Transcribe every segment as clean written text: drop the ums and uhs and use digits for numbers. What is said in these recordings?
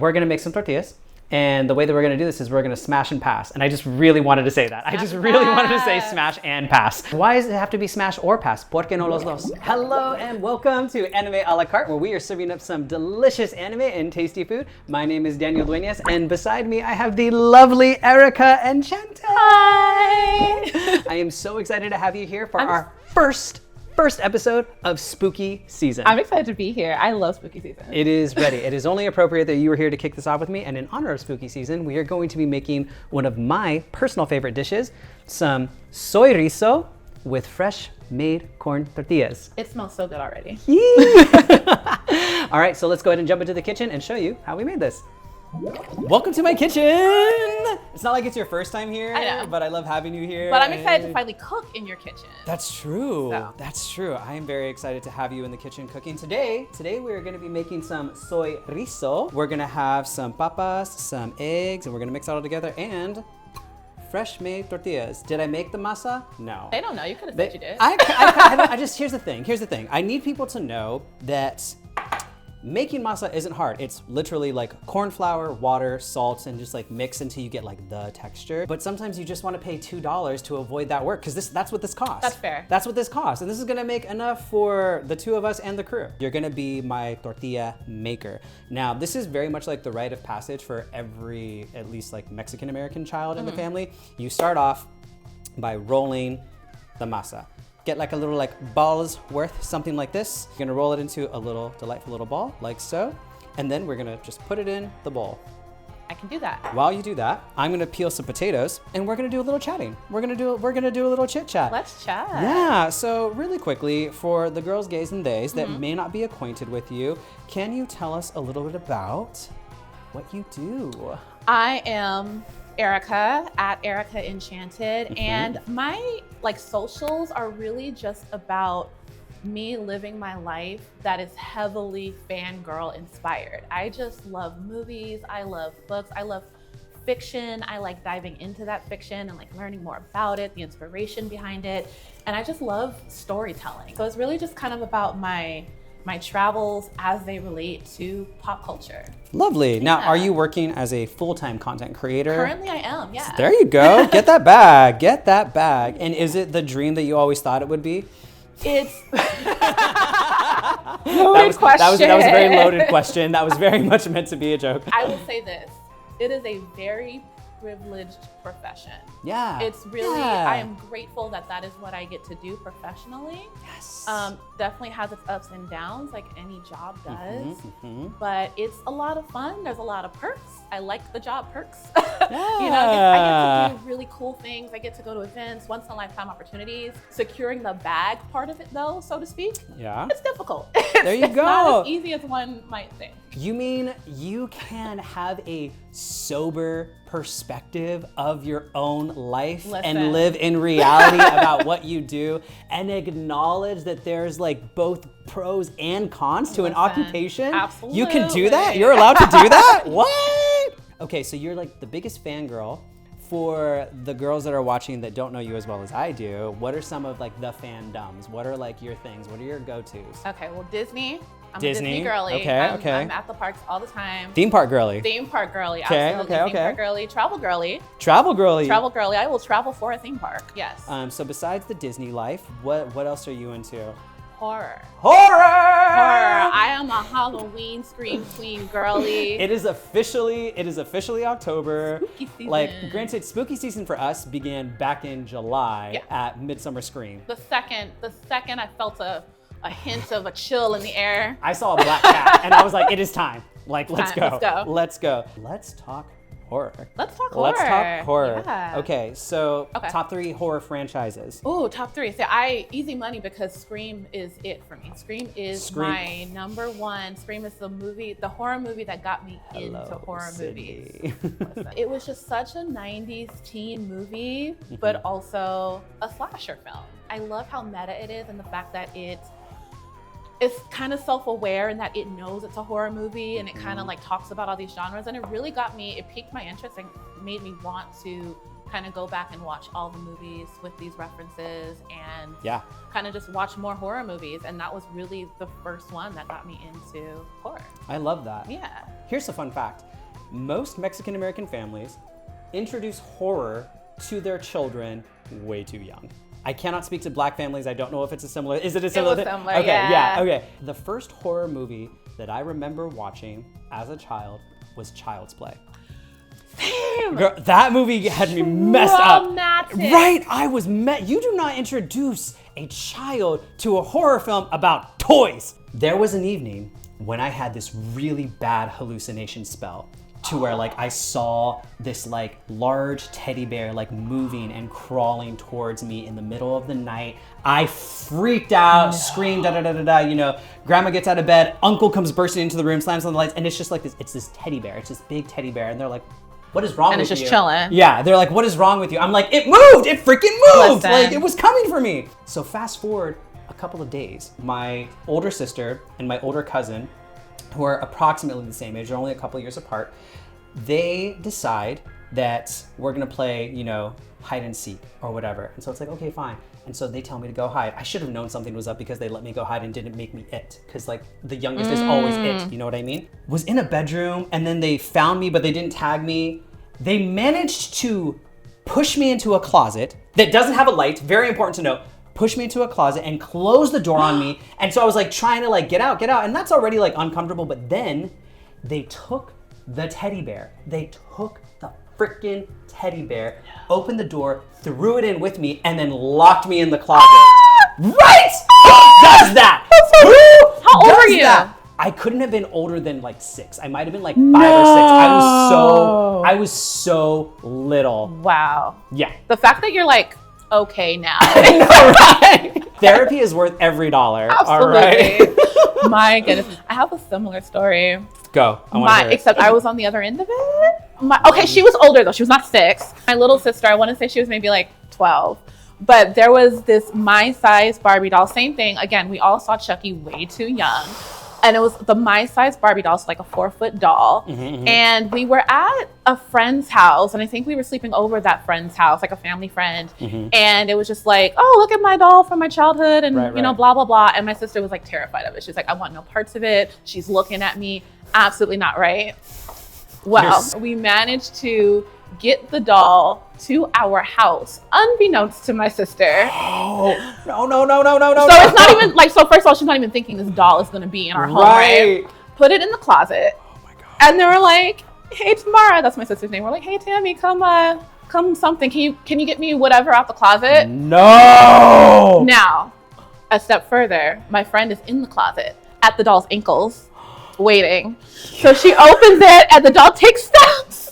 We're gonna make some tortillas. And the way that we're gonna do this is we're gonna smash and pass. And I just really wanted to say that. I just really wanted to say smash and pass. Why does it have to be smash or pass? ¿Por qué no los dos? Hello and welcome to Anime a la Carte, where we are serving up some delicious anime and tasty food. My name is Daniel Dueñas, and beside me I have the lovely Erika Enchanted. Hi! I am so excited to have you here for our first episode of spooky season. I'm excited to be here. I love spooky season. It is ready. It is only appropriate that you were here to kick this off with me. And in honor of spooky season, we are going to be making one of my personal favorite dishes, some Soy-Rizo with fresh made corn tortillas. It smells so good already. All right, so let's go ahead and jump into the kitchen and show you how we made this. Welcome to my kitchen. It's not like it's your first time here, I know. but I love having you here. But I'm excited to finally cook in your kitchen. That's true. So. That's true. I am very excited to have you in the kitchen cooking today. Today we're going to be making some Soy-Rizo. We're going to have some papas, some eggs, and we're going to mix it all together and fresh made tortillas. Did I make the masa? No. They don't know. You could have said you did. I just, here's the thing. I need people to know that making masa isn't hard. It's literally like corn flour, water, salt, and just like mix until you get like the texture. But sometimes you just want to pay $2 to avoid that work because that's what this costs. That's fair. That's what this costs. And this is gonna make enough for the two of us and the crew. You're gonna be my tortilla maker. Now, this is very much like the rite of passage for every, at least like Mexican American child in the family. You start off by rolling the masa. Get like a little like ball's worth, something like this. You're gonna roll it into a little delightful little ball, like so. And then we're gonna just put it in the bowl. I can do that. While you do that, I'm gonna peel some potatoes and we're gonna do a little chatting. We're gonna do a little chit chat. Let's chat. Yeah, so really quickly, for the girls, gays, and theys that may not be acquainted with you, can you tell us a little bit about what you do? I am Erika at Erika Enchanted, and my socials are really just about me living my life that is heavily fangirl inspired. I just love movies, I love books, I love fiction. I like diving into that fiction and like learning more about it, the inspiration behind it, and I just love storytelling. So it's really just kind of about my travels as they relate to pop culture. Lovely. Now, are you working as a full-time content creator? Currently I am, yeah. There you go. Get that bag. Get that bag. And is it the dream that you always thought it would be? It's That was a very loaded question. That was very much meant to be a joke. I will say this. It is a very privileged profession. Yeah. It's really, I am grateful that that is what I get to do professionally. Yes. Definitely has its ups and downs like any job does, but it's a lot of fun. There's a lot of perks. I like the job perks. Yeah. You know, I get to do really cool things. I get to go to events, once in a lifetime opportunities. Securing the bag part of it though, so to speak, it's difficult. There you It's go. not as easy as one might think. You mean you can have a sober perspective of your own life and live in reality about what you do and acknowledge that there's like both pros and cons to an occupation? Absolutely. You can do that? You're allowed to do that? What? Okay, so you're like the biggest fangirl. For the girls that are watching that don't know you as well as I do, what are some of like the fandoms? What are like your things? What are your go-tos? Okay, well, Disney. I'm Disney? a Disney girly. Okay, okay. I'm at the parks all the time. Theme park girly. Theme park girly, Okay, absolutely. okay, Theme okay. park girly, travel girly. Travel girly. Travel girly. I will travel for a theme park. Yes. So besides the Disney life, what else are you into? Horror. Horror! Horror. I am a Halloween scream queen girly. It is officially October. Spooky season. Like, granted, spooky season for us began back in July at Midsummer Scream. The second I felt a hint of a chill in the air. I saw a black cat and I was like, it is time. Like, let's go. Let's go. Let's talk horror. Let's talk horror. Let's talk horror. Yeah. Okay, so top 3 horror franchises. Oh, top 3. So easy money because Scream is it for me. Scream is my number one. Scream is the horror movie that got me into horror movies. It was just such a 90s teen movie, but also a slasher film. I love how meta it is and the fact that it's kind of self-aware in that it knows it's a horror movie and it kind of like talks about all these genres, and it really got me, it piqued my interest and made me want to kind of go back and watch all the movies with these references and kind of just watch more horror movies. And that was really the first one that got me into horror. I love that. Yeah. Here's a fun fact. Most Mexican American families introduce horror to their children way too young. I cannot speak to black families. I don't know if it's a similar, is it a similar thing? It was similar, okay, yeah. Okay. The first horror movie that I remember watching as a child was Child's Play. Same. Girl, that movie had me messed up. Right, you do not introduce a child to a horror film about toys. There was an evening when I had this really bad hallucination spell to where like I saw this like large teddy bear like moving and crawling towards me in the middle of the night. I freaked out, screamed, you know, grandma gets out of bed, uncle comes bursting into the room, slams on the lights, and it's just like this, it's this teddy bear, it's this big teddy bear, and they're like, what is wrong with you? And it's just chilling. Yeah, they're like, what is wrong with you? I'm like, it moved, it freaking moved! Listen. Like, it was coming for me. So fast forward a couple of days, my older sister and my older cousin, who are approximately the same age, they're only a couple years apart, they decide that we're gonna play, you know, hide and seek or whatever. And so it's like, okay, fine. And so they tell me to go hide. I should have known something was up because they let me go hide and didn't make me it. Because like the youngest is always it, you know what I mean? Was in a bedroom and then they found me, but they didn't tag me. They managed to push me into a closet that doesn't have a light, very important to note, push me into a closet and close the door on me. And so I was like trying to like get out. And that's already like uncomfortable. But then they took the teddy bear. They took the freaking teddy bear, opened the door, threw it in with me, and then locked me in the closet. Right? Who does that? How old were you? That? I couldn't have been older than like 6. I might have been like 5 or 6. I was so little. Wow. Yeah. The fact that you're like, okay now. Right? Therapy is worth every dollar. Absolutely. All right? My goodness. I have a similar story. Go. I want to hear it. Except I was on the other end of it. Okay, she was older though. She was not 6. My little sister, I want to say she was maybe like 12. But there was this my size Barbie doll. Same thing. Again, we all saw Chucky way too young. And it was the my size Barbie doll, so like a 4-foot doll. And we were at a friend's house, and I think we were sleeping over at that friend's house, like a family friend. And it was just like, oh, look at my doll from my childhood, and you know, blah, blah, blah. And my sister was like terrified of it. She's like, I want no parts of it. She's looking at me. Absolutely not right. Well, we managed to get the doll to our house, unbeknownst to my sister. Oh, no. So it's not even like, so first of all, she's not even thinking this doll is going to be in our home, right? Put it in the closet. Oh my God. And they were like, hey, Tamara, that's my sister's name. We're like, hey, Tammy, come something. Can you get me whatever out the closet? No. Now, a step further, my friend is in the closet at the doll's ankles, waiting. So she opens it and the doll takes steps.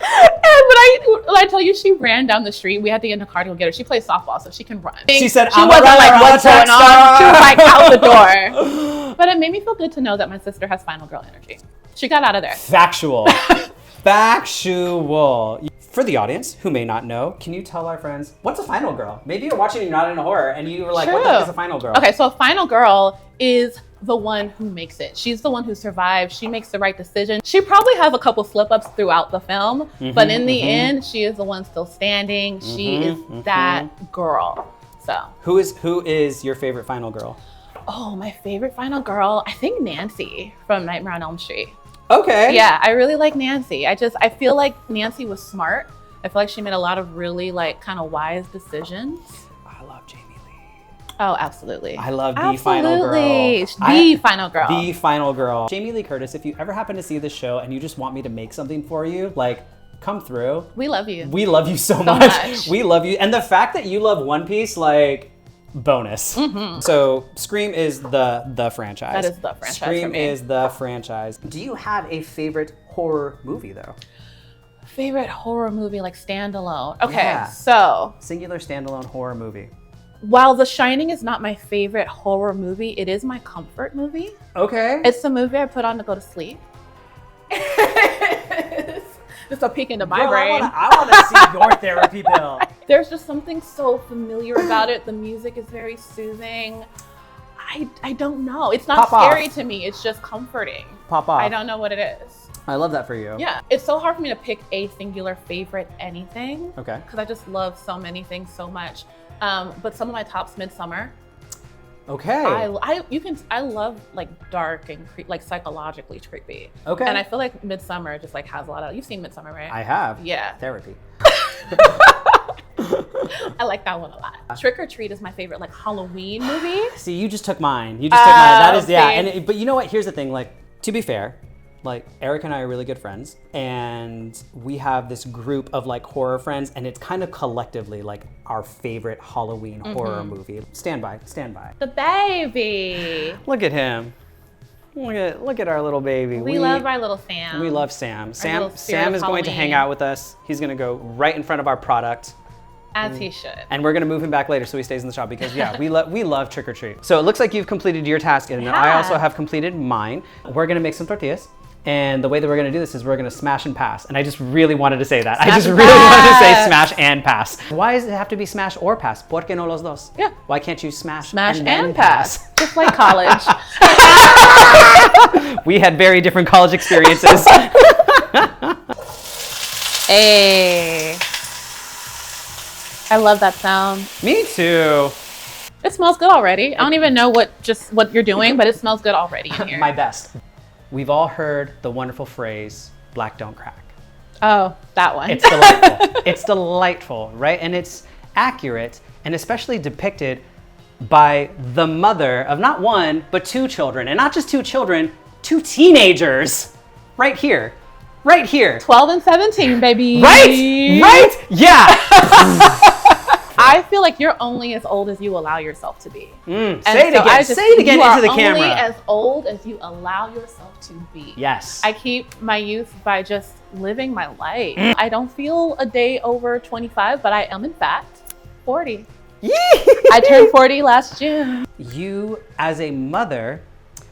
And when I tell you, she ran down the street. We had to get in a car to go get her. She plays softball, so she can run. She said, she wasn't like, what's going on? She was like out the door. But it made me feel good to know that my sister has final girl energy. She got out of there. Factual. For the audience who may not know, can you tell our friends, what's a final girl? Maybe you're watching You're Not in a Horror and you were like, what the heck is a final girl? Okay, so a final girl is the one who makes it. She's the one who survives. She makes the right decision. She probably has a couple slip-ups throughout the film, but in the end, she is the one still standing. She is that girl. So who is your favorite final girl? Oh, my favorite final girl, I think Nancy from Nightmare on Elm Street. Okay. Yeah, I really like Nancy. I feel like Nancy was smart. I feel like she made a lot of really like kind of wise decisions. I love Jamie Lee. Oh, absolutely. I love the final girl. The final girl. The final girl. Jamie Lee Curtis, if you ever happen to see this show and you just want me to make something for you, like, come through. We love you. We love you so much. We love you. And the fact that you love One Piece, like, bonus. So Scream is the franchise. That is the franchise. Scream is the franchise. Do you have a favorite horror movie though? Favorite horror movie, like standalone. Okay, so singular standalone horror movie. While The Shining is not my favorite horror movie, it is my comfort movie. Okay. It's the movie I put on to go to sleep. Just a peek into my brain. I want to see your therapy bill. There's just something so familiar about it. The music is very soothing. I don't know. It's not scary to me. It's just comforting. pop off. I don't know what it is. I love that for you. Yeah, it's so hard for me to pick a singular favorite anything. Okay. Because I just love so many things so much. But some of my tops, Midsummer. Okay. I love like dark and like psychologically creepy. Okay. And I feel like Midsummer just like has a lot of. You've seen Midsummer, right? I have. Yeah. Therapy. I like that one a lot. Trick or Treat is my favorite like Halloween movie. See, you just took mine. You just took mine. That is, yeah. See? But you know what? Here's the thing. Like, to be fair, like Erika and I are really good friends, and we have this group of like horror friends, and it's kind of collectively like our favorite Halloween horror movie. Stand by. The baby. Look at him. Look at our little baby. We love our little Sam. We love Sam. Sam little spirit of is going to hang Halloween. out with us. He's going to go right in front of our product. As he should. And we're gonna move him back later so he stays in the shop because yeah, we love trick or treat. So it looks like you've completed your task and I also have completed mine. We're gonna make some tortillas. And the way that we're gonna do this is we're gonna smash and pass. And I just really wanted to say that. I just really wanted to say smash and pass. Why does it have to be smash or pass? ¿Por qué no los dos? Yeah. Why can't you smash And then pass. Just like college. We had very different college experiences. Hey. I love that sound. Me too. It smells good already. I don't even know what you're doing, but it smells good already in here. My best. We've all heard the wonderful phrase, black don't crack. Oh, that one. It's delightful. It's delightful, right? And it's accurate and especially depicted by the mother of not one, but two children. And not just two children, two teenagers. Right here. Right here. 12 and 17, baby. Right? Right? Yeah. I feel like you're only as old as you allow yourself to be. Say it again. Say it again into the camera. You are only as old as you allow yourself to be. Yes. I keep my youth by just living my life. I don't feel a day over 25, but I am in fact 40. I turned 40 last June. You, as a mother,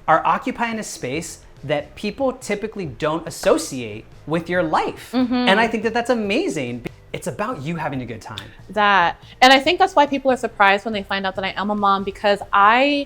are occupying a space that people typically don't associate with your life. And I think that that's amazing. It's about you having a good time. And I think that's why people are surprised when they find out that I am a mom, because I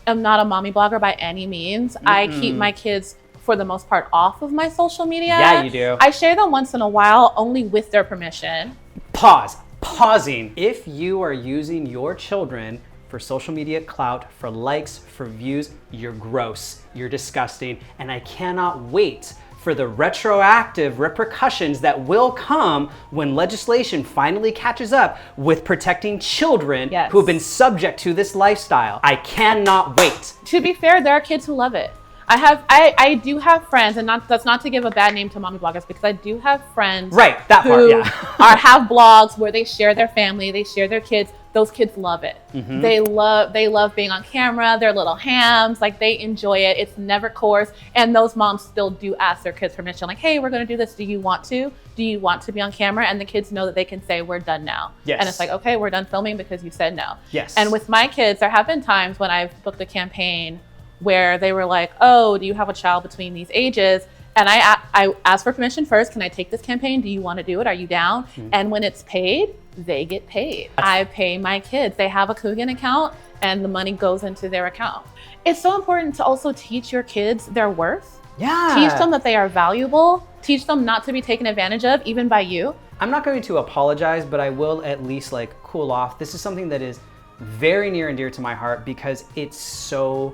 am not a mommy blogger by any means. I keep my kids, for the most part, off of my social media. Yeah, you do. I share them once in a while, only with their permission. Pausing. If you are using your children for social media clout, for likes, for views, you're gross, you're disgusting, and I cannot wait for the retroactive repercussions that will come when legislation finally catches up with protecting children who have been subject to this lifestyle. I cannot wait. To be fair, there are kids who love it. I do have friends, and that's not to give a bad name to mommy bloggers, because I do have friends who have blogs where they share their family, they share their kids. Those kids love it. They love being on camera. They're little hams, like they enjoy it. It's never coarse. And those moms still do ask their kids permission, like, hey, we're gonna do this. Do you want to? Do you want to be on camera? And the kids know that they can say, we're done now. Yes. And it's like, okay, we're done filming because you said no. Yes. And with my kids, there have been times when I've booked a campaign where they were like, oh, do you have a child between these ages? And I asked for permission first. Can I take this campaign? Do you want to do it? Are you down? And when it's paid, they get paid. I pay my kids. They have a Coogan account and the money goes into their account. It's so important to also teach your kids their worth. Yeah. Teach them that they are valuable. Teach them not to be taken advantage of, even by you. I'm not going to apologize, but I will at least like cool off. This is something that is very near and dear to my heart because it's so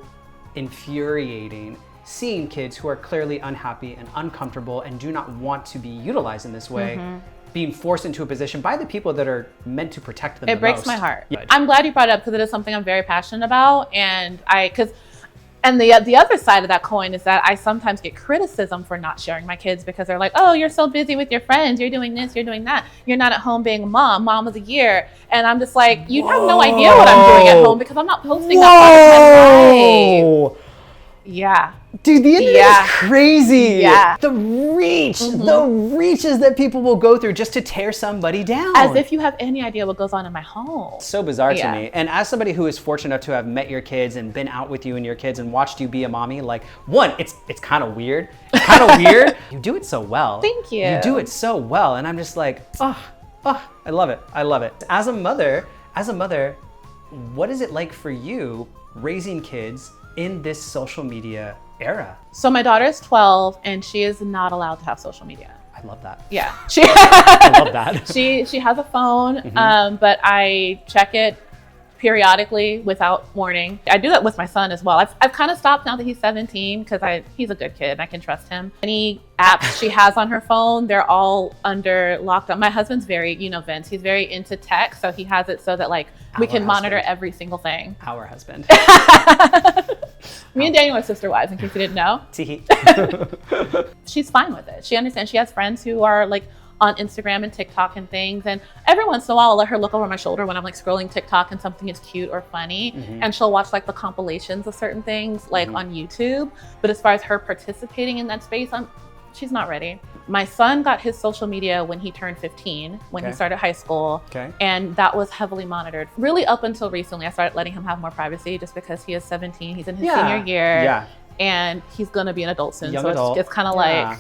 infuriating seeing kids who are clearly unhappy and uncomfortable and do not want to be utilized in this way, being forced into a position by the people that are meant to protect them. It breaks my heart. I'm glad you brought it up because it is something I'm very passionate about. And the other side of that coin is that I sometimes get criticism for not sharing my kids because they're like, oh, you're so busy with your friends. You're doing this, you're doing that. You're not at home being a mom of the year. And I'm just like, you have no idea what I'm doing at home because I'm not posting that part of my life. Yeah. Dude, the internet is crazy. Yeah. The reaches that people will go through just to tear somebody down. As if you have any idea what goes on in my home. So bizarre to me. And as somebody who is fortunate enough to have met your kids and been out with you and your kids and watched you be a mommy, like, one, it's kind of weird. It's kind of weird. You do it so well. Thank you. You do it so well. And I'm just like, I love it. I love it. As a mother, what is it like for you raising kids in this social media era? So my daughter is 12 and she is not allowed to have social media. I love that. Yeah. I love that. She has a phone, but I check it periodically without warning. I do that with my son as well. I've kind of stopped now that he's 17 because he's a good kid and I can trust him. Any apps she has on her phone, they're all under lockdown. My husband's very, Vince, he's very into tech. So he has it so that like we can monitor every single thing. Our husband. Me and Daniel are sister wives, in case you didn't know. She's fine with it. She understands. She has friends who are like on Instagram and TikTok and things. And every once in a while, I'll let her look over my shoulder when I'm like scrolling TikTok and something is cute or funny. And she'll watch like the compilations of certain things like on YouTube. But as far as her participating in that space, she's not ready. My son got his social media when he turned 15, when he started high school. And that was heavily monitored. Really up until recently, I started letting him have more privacy just because he is 17. He's in his senior year and he's gonna be an adult soon. It's kind of like,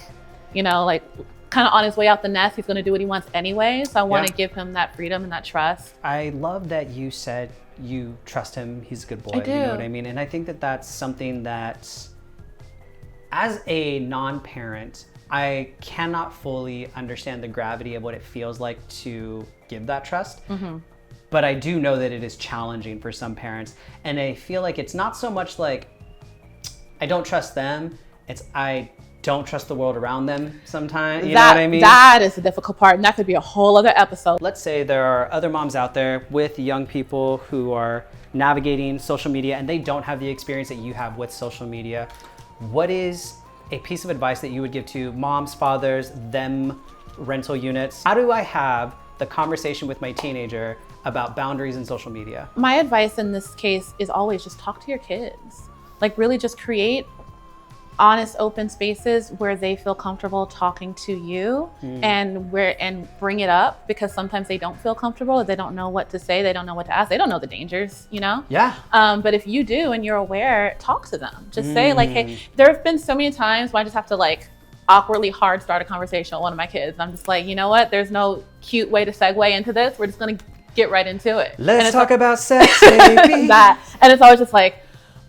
like kind of on his way out the nest. He's going to do what he wants anyway. So I want to give him that freedom and that trust. I love that you said you trust him. He's a good boy. I do. You know what I mean? And I think that that's something that, as a non-parent, I cannot fully understand the gravity of what it feels like to give that trust. But I do know that it is challenging for some parents. And I feel like it's not so much like I don't trust them. It's I don't trust the world around them sometimes. You know what I mean? That is the difficult part, and that could be a whole other episode. Let's say there are other moms out there with young people who are navigating social media and they don't have the experience that you have with social media. What is a piece of advice that you would give to moms, fathers, them rental units? How do I have the conversation with my teenager about boundaries in social media? My advice in this case is always just talk to your kids. Like really just create honest, open spaces where they feel comfortable talking to you and bring it up, because sometimes they don't feel comfortable. They don't know what to say. They don't know what to ask. They don't know the dangers, Yeah. But if you do and you're aware, talk to them. Just say like, hey, there have been so many times where I just have to like awkwardly hard start a conversation with one of my kids. I'm just like, you know what? There's no cute way to segue into this. We're just going to get right into it. Let's talk about sex, baby. And it's always just like,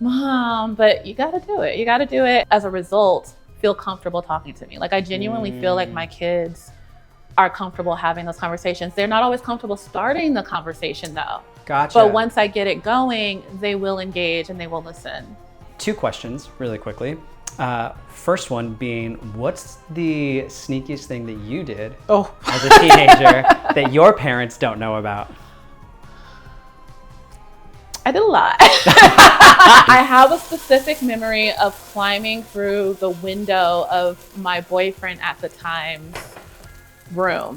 Mom, but you gotta do it. You gotta do it. As a result, feel comfortable talking to me. Like I genuinely feel like my kids are comfortable having those conversations. They're not always comfortable starting the conversation though. Gotcha. But once I get it going, they will engage and they will listen. 2 questions really quickly. First one being, what's the sneakiest thing that you did as a teenager that your parents don't know about? I did a lot. I have a specific memory of climbing through the window of my boyfriend at the time's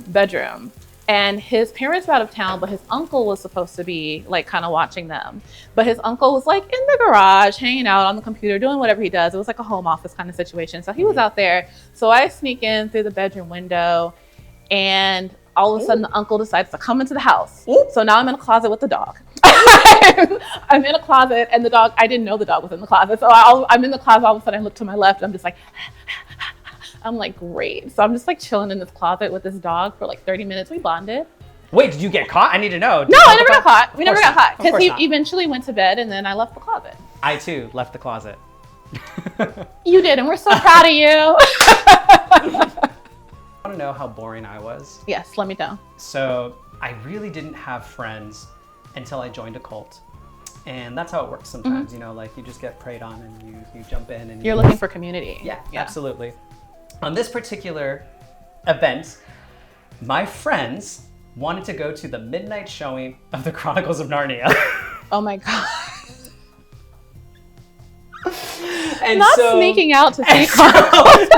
bedroom. And his parents were out of town, but his uncle was supposed to be like kind of watching them. But his uncle was like in the garage, hanging out on the computer, doing whatever he does. It was like a home office kind of situation. So he was out there. So I sneak in through the bedroom window and all of a sudden the uncle decides to come into the house. So now I'm in a closet with the dog. I'm in a closet and the dog, I didn't know the dog was in the closet. So I'm in the closet, all of a sudden I look to my left, I'm just like, I'm like, great. So I'm just like chilling in this closet with this dog for like 30 minutes. We bonded. Wait, did you get caught? I need to know. No, I never got caught. We never got caught because he eventually went to bed and then I left the closet. I too left the closet. You did, and we're so proud of you. Want to know how boring I was? Yes, let me know. So I really didn't have friends until I joined a cult. And that's how it works sometimes, like you just get preyed on and you jump in and you're looking for community. Yeah, absolutely. On this particular event, my friends wanted to go to the midnight showing of the Chronicles of Narnia. Oh my God. And not sneaking out to see Chronicles.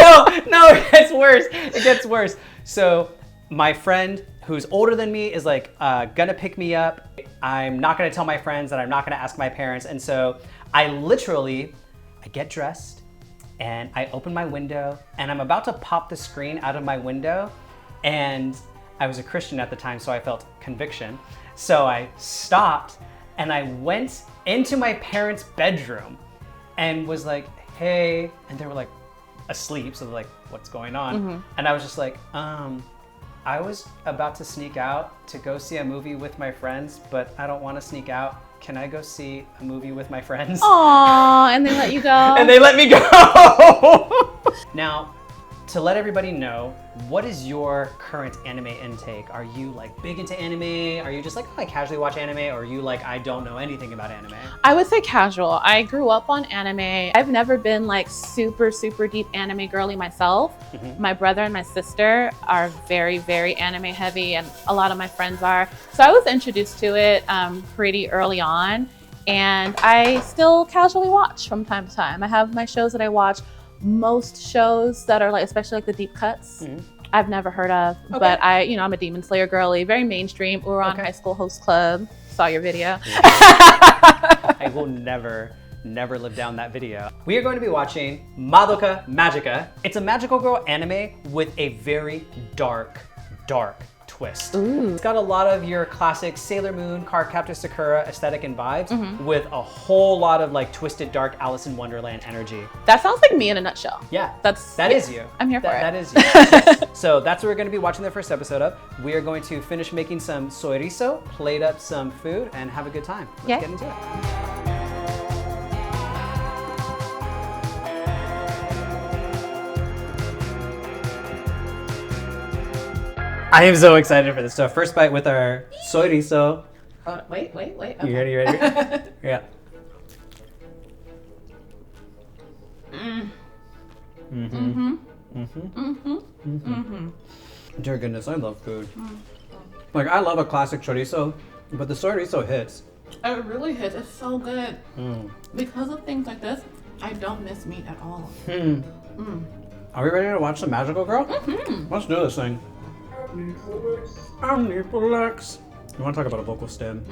No, it gets worse. It gets worse. So my friend who's older than me is like gonna pick me up. I'm not gonna tell my friends and I'm not gonna ask my parents. And so I get dressed and I open my window and I'm about to pop the screen out of my window. And I was a Christian at the time, so I felt conviction. So I stopped and I went into my parents' bedroom and was like, hey, and they were like asleep. So they're like, what's going on? And I was just like, I was about to sneak out to go see a movie with my friends, but I don't want to sneak out can I go see a movie with my friends? Aw, and they let you go. And they let me go. Now, to let everybody know, what is your current anime intake? Are you like big into anime? Are you just like, oh, I casually watch anime? Or are you like, I don't know anything about anime? I would say casual. I grew up on anime. I've never been like super deep anime girly myself. My brother and my sister are very anime heavy, and a lot of my friends are. So I was introduced to it pretty early on, and I still casually watch from time to time. I have my shows that I watch. Most shows that are like, especially like the deep cuts, I've never heard of, but I'm a Demon Slayer girly, very mainstream. We were on High School Host Club. Saw your video. I will never live down that video. We are going to be watching Madoka Magica. It's a magical girl anime with a very dark twist. Ooh. It's got a lot of your classic Sailor Moon, Card Captor Sakura aesthetic and vibes with a whole lot of like twisted dark Alice in Wonderland energy. That sounds like me in a nutshell. Yeah, that is you. I'm here for it. That is you. Yes. So that's what we're going to be watching the first episode of. We are going to finish making some Soy-Rizo, plate up some food, and have a good time. Let's get into it. I am so excited for this. So first bite with our Soy-Rizo. Wait. Okay. You ready? Yeah. Dear goodness, I love food. Like, I love a classic chorizo, but the Soy-Rizo hits. It really hits. It's so good. Because of things like this, I don't miss meat at all. Are we ready to watch the Magical Girl? Let's do this thing. Omniplex. You want to talk about a vocal stem?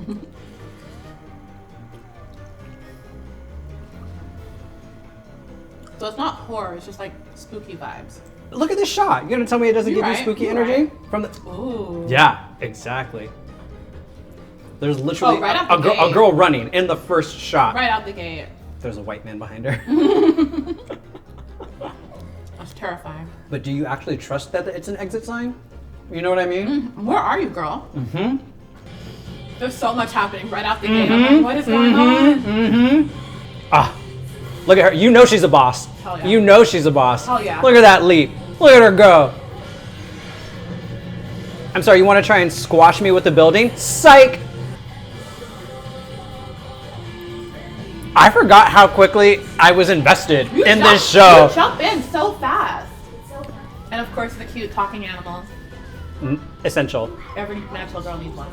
So it's not horror, it's just like spooky vibes. Look at this shot. You're gonna tell me it doesn't give you spooky energy? From the Ooh. Yeah, exactly. There's literally right a girl running in the first shot. Right out the gate. There's a white man behind her. That's terrifying. But do you actually trust that it's an exit sign? You know what I mean? Where are you, girl? There's so much happening right out the gate. I'm like, what is going on? Ah, look at her. You know she's a boss. Hell yeah. You know she's a boss. Hell yeah. Look at that leap. Look at her go. I'm sorry, you want to try and squash me with the building? Psych! I forgot how quickly I was invested in this show. You jump in so fast. And of course, the cute talking animals. Essential. Every natural girl needs one.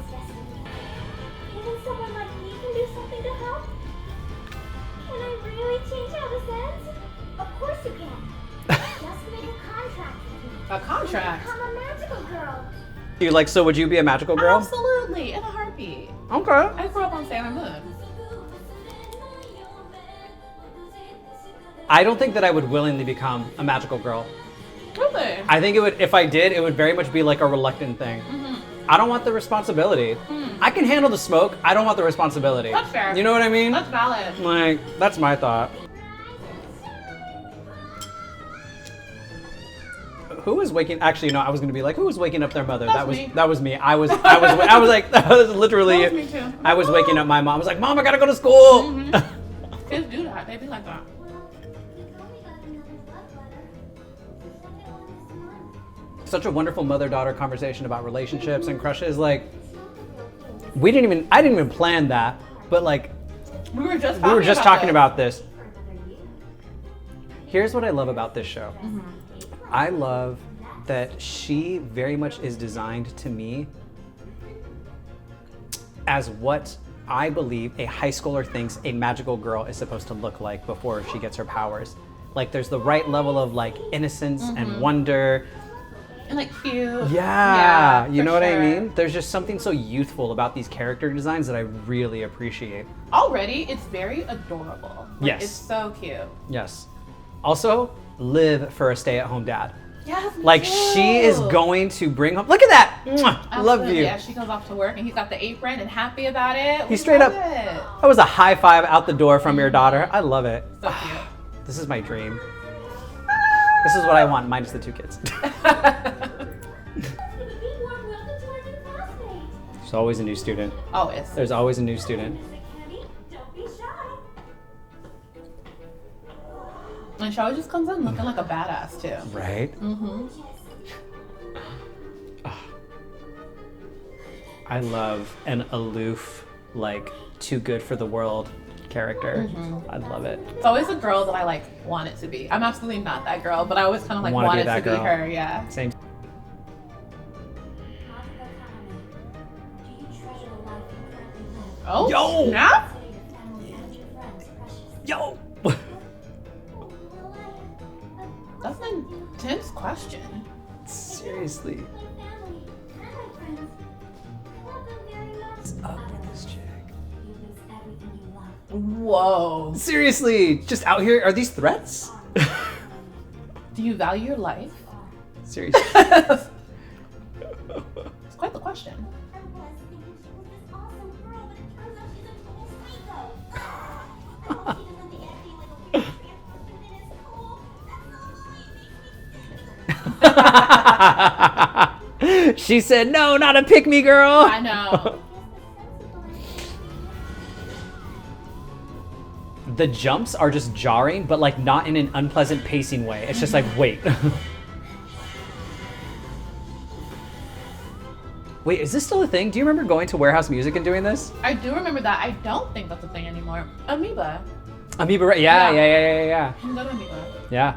Even someone like me can do something to help? Can I really change how this ends? Of course you can. Just make a contract with me. A contract? Become a magical girl. So would you be a magical girl? Absolutely, in a heartbeat. Okay. I grew up on Sailor Moon. I don't think that I would willingly become a magical girl. Really? I think it would, if I did, it would very much be like a reluctant thing. I don't want the responsibility. I can handle the smoke. I don't want the responsibility. That's fair. You know what I mean? That's valid. Like, that's my thought. Who was waking? Actually, no. I was gonna be like, who was waking up their mother? That was me. I was like, that was literally. That was me too. I was waking up my mom. I was like, Mom, I gotta go to school. Kids do that. They be like that. Such a wonderful mother-daughter conversation about relationships and crushes. Like, I didn't even plan that, but like, we were just talking about this. Here's what I love about this show. I love that she very much is designed to me as what I believe a high schooler thinks a magical girl is supposed to look like before she gets her powers. Like, there's the right level of like innocence and wonder. And like cute. Yeah, you know what I sure. mean? There's just something so youthful about these character designs that I really appreciate. Already, it's very adorable. Like, Yes. It's so cute. Yes. Also, live for a stay-at-home dad. Yes, me Like, too. she is going to bring home. Look at that! Mwah! Love Absolutely. you. Yeah, she goes off to work and he's got the apron and happy about it. He straight up. Love it. That was a high five out the door from your daughter. I love it. So cute. This is my dream. This is what I want, minus the 2 kids. Big warm welcome to our new classmate. There's always a new student. Always. There's always a new student. And she always just comes in looking like a badass too. Right? Mm-hmm. I love an aloof, like, too good for the world character. I love it. It's always a girl that I like want it to be. I'm absolutely not that girl, but I always kind of like want it to be her. Yeah. Same. Oh. Yo! Snap? Yo! That's an intense question. Seriously. What's up with this chick? Whoa. Seriously, just out here. Are these threats? Do you value your life? Seriously. It's quite the question. She said, no, not a pick-me girl. I know. The jumps are just jarring, but like not in an unpleasant pacing way. It's just like, wait. Wait, is this still a thing? Do you remember going to Warehouse Music and doing this? I do remember that. I don't think that's a thing anymore. Amoeba. Amoeba, right? Yeah. You can go to Amoeba. Yeah.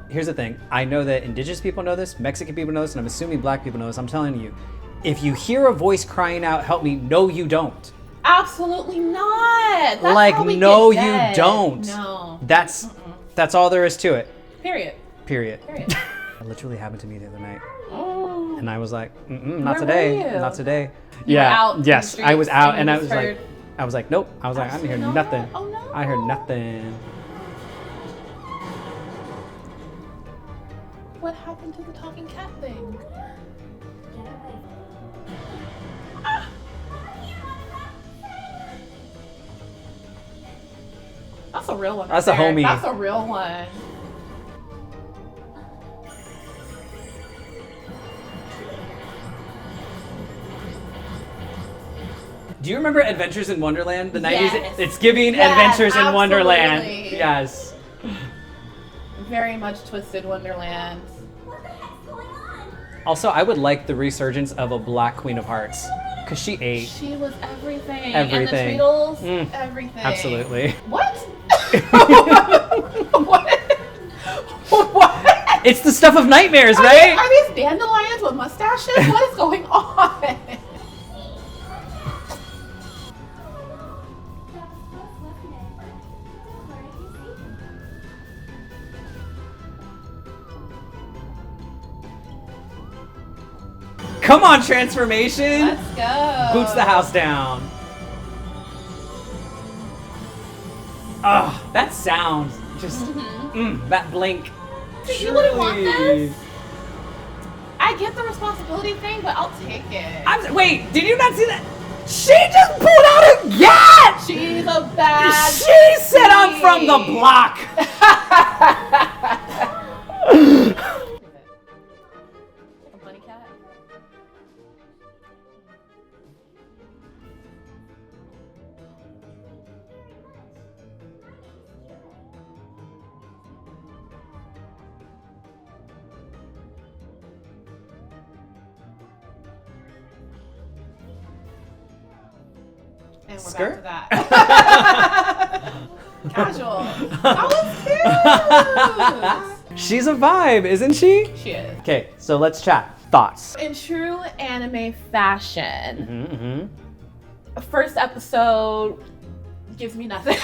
Here's the thing. I know that indigenous people know this, Mexican people know this, and I'm assuming black people know this. I'm telling you, if you hear a voice crying out, help me, no, you don't. Absolutely not. That's like, how we no, get you dead. don't. No. That's all there is to it. Period. Period. Period. It literally happened to me the other night. Oh. And I was like, not Where today. were you? Not today. You were out in the Yes, I was streets out and and you I was just like, heard- nope. I was like, I didn't hear Absolutely nothing. not. Oh, no. I heard nothing. What happened to the talking cat thing? That's a real one. That's a right there. homie. That's a real one. Do you remember Adventures in Wonderland? The 90s? Yes. It's giving Yes, Adventures in Wonderland. absolutely. Yes. Very much Twisted Wonderland. What the heck's going on? Also, I would like the resurgence of a Black Queen of Hearts. Because she ate. She was everything. Everything. And the Tweedles, Mm. everything. Absolutely. What? What? What? It's the stuff of nightmares, right? Are these dandelions with mustaches? What is going on? Come on, transformation. Let's go. Boots the house down. Oh, that sound. Just, that blink. You wouldn't want Truly. this? I get the responsibility thing, but I'll take it. Wait, did you not see that? She just pulled out a gat! She's a bad She said I'm from the queen. block. A bunny cat? And we're Skirt? back to that. Casual. That was cute. She's a vibe, isn't she? She is. Okay, so let's chat. Thoughts? In true anime fashion, Mm-hmm. first episode gives me nothing.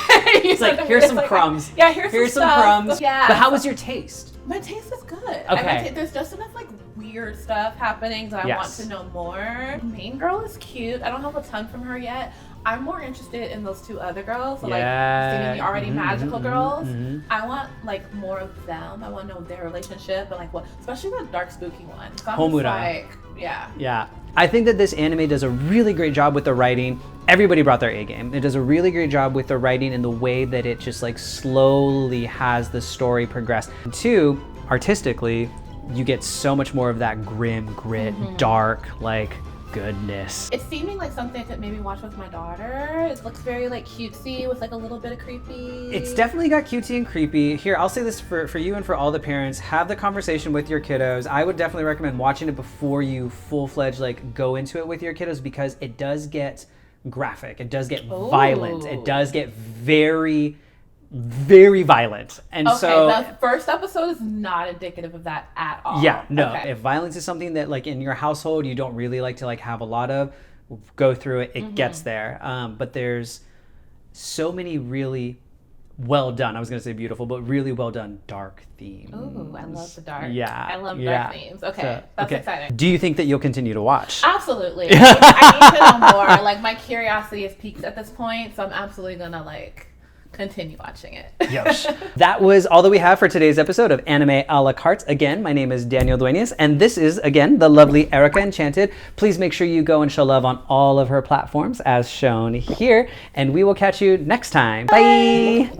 It's like, here's some crumbs. Yeah, here's some some stuff. crumbs. Yeah. But how was your taste? My taste is good. Okay. There's just enough like weird stuff happening that I want Yes. to know more. Main girl is cute. I don't have a ton from her yet. I'm more interested in those two other girls. So like seemingly already magical girls. I want like more of them. I want to know their relationship and like what, especially that dark spooky one. So I'm Homura. just like, yeah. Yeah. I think that this anime does a really great job with the writing. Everybody brought their A game. It does a really great job with the writing and the way that it just like slowly has the story progress. And two, artistically, you get so much more of that grim, grit, dark, like goodness. It's seeming like something I could maybe watch with my daughter. It looks very like cutesy with like a little bit of creepy. It's definitely got cutesy and creepy. Here, I'll say this for you and for all the parents, have the conversation with your kiddos. I would definitely recommend watching it before you full-fledged like go into it with your kiddos, because it does get graphic. It does get violent. It does get very, very violent. And so the first episode is not indicative of that at all. Yeah, no. If violence is something that like in your household you don't really like to like have a lot of, go through it. It gets there. But there's so many really well done, I was gonna say beautiful, but really well done dark themes. Ooh, I love the dark. Yeah. I love dark themes. Okay, that's exciting. Do you think that you'll continue to watch? Absolutely. I need to know more. Like, my curiosity is peaked at this point, so I'm absolutely gonna like continue watching it. Yosh. That was all that we have for today's episode of Anime a la Carte. Again, my name is Daniel Dueñas, and this is, again, the lovely Erika Enchanted. Please make sure you go and show love on all of her platforms as shown here, and we will catch you next time. Bye!